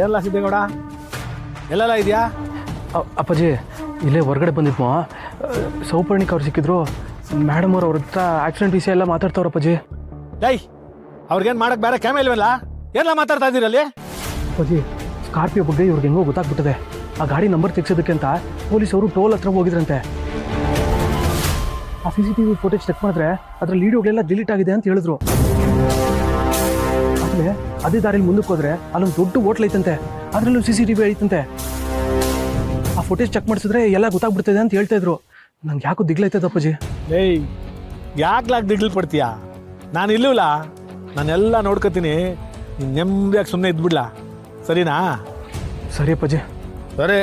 ಎಲ್ಲ ಸಿದ್ದೇಗೌಡ ಎಲ್ಲೆಲ್ಲ ಇದೆಯಾ? ಅಪ್ಪಾಜಿ ಇಲ್ಲೇ ಹೊರಗಡೆ ಬಂದಿದ್ಮೋ ಸೌಪರ್ಣಿಕ್ ಅವ್ರು ಸಿಕ್ಕಿದ್ರು. ಮೇಡಮ್ ಅವ್ರ ಹತ್ರ ಆಕ್ಸಿಡೆಂಟ್ ವಿಷಯ ಎಲ್ಲ ಮಾತಾಡ್ತಾವ್ರ ಅಪ್ಪಾಜಿ. ಡೈ ಅವ್ರಿಗೇನು ಮಾಡಕ್ಕೆ ಬೇರೆ ಕ್ಯಾಮೆ ಇಲ್ವಲ್ಲ? ಎಲ್ಲ ಮಾತಾಡ್ತಾ ಇದ್ದೀರಲ್ಲಿ? ಅಪ್ಪಾಜಿ ಸ್ಕಾರ್ಪಿಯೋ ಬಗ್ಗೆ ಇವ್ರಿಗೆ ಹೆಂಗೋ ಗೊತ್ತಾಗ್ಬಿಟ್ಟಿದೆ. ಆ ಗಾಡಿ ನಂಬರ್ ತೆಗ್ಸೋದಕ್ಕೆ ಅಂತ ಪೊಲೀಸವರು ಟೋಲ್ ಹತ್ರ ಹೋಗಿದ್ರಂತೆ. ಆ CCTV ಫುಟೇಜ್ ಚೆಕ್ ಮಾಡಿದ್ರೆ ಅದ್ರ ಲೀಡಿಯೋಗಳೆಲ್ಲ ಡಿಲೀಟ್ ಆಗಿದೆ ಅಂತ ಹೇಳಿದ್ರು. ಆಮೇಲೆ ಅದೇ ದಾರಿಲಿ ಮುಂದಕ್ಕೆ ಹೋದ್ರೆ ಅಲ್ಲೊಂದು ದೊಡ್ಡ ಹೋಟ್ಲ್ ಐತಂತೆ, ಅದರಲ್ಲೂ CCTV ಐತಂತೆ. ಆ ಫುಟೇಜ್ ಚೆಕ್ ಮಾಡಿಸಿದ್ರೆ ಎಲ್ಲ ಗೊತ್ತಾಗ್ಬಿಡ್ತದೆ ಅಂತ ಹೇಳ್ತಾ ಇದ್ರು. ನಂಗೆ ಯಾಕೋ ದಿಗ್ಲೈತದ ಅಪ್ಪಾಜಿ. ಏಯ್ ಯಾಕ್ಲಾಕ್ ದಿಗ್ಲು ಪಡ್ತೀಯಾ? ನಾನು ಇಲ್ಲವಲ್ಲ, ನಾನೆಲ್ಲ ನೋಡ್ಕೊತೀನಿ. ನೀನು ನೆಮ್ಮದಿಯಾಗಿ ಸುಮ್ಮನೆ ಇದ್ಬಿಡ್ಲಾ, ಸರಿನಾ? ಸರಿ ಅಪ್ಪಾಜಿ. ಸರಿ.